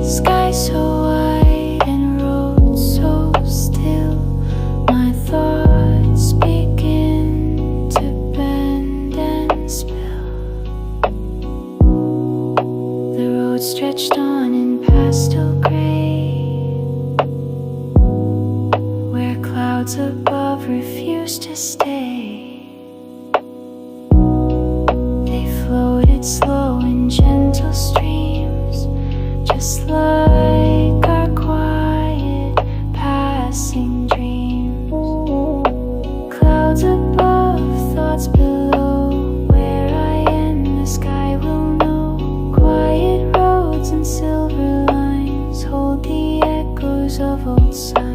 Sky so wide and road so still. My thoughts begin to bend and spill. The road stretched on in pastel gray, where clouds above refused to stay. They floated slow in gentle streams, just like our quiet passing dreams. Clouds above, thoughts below. Where I end, the sky will know. Quiet roads and silver lines hold the echoes of old signs.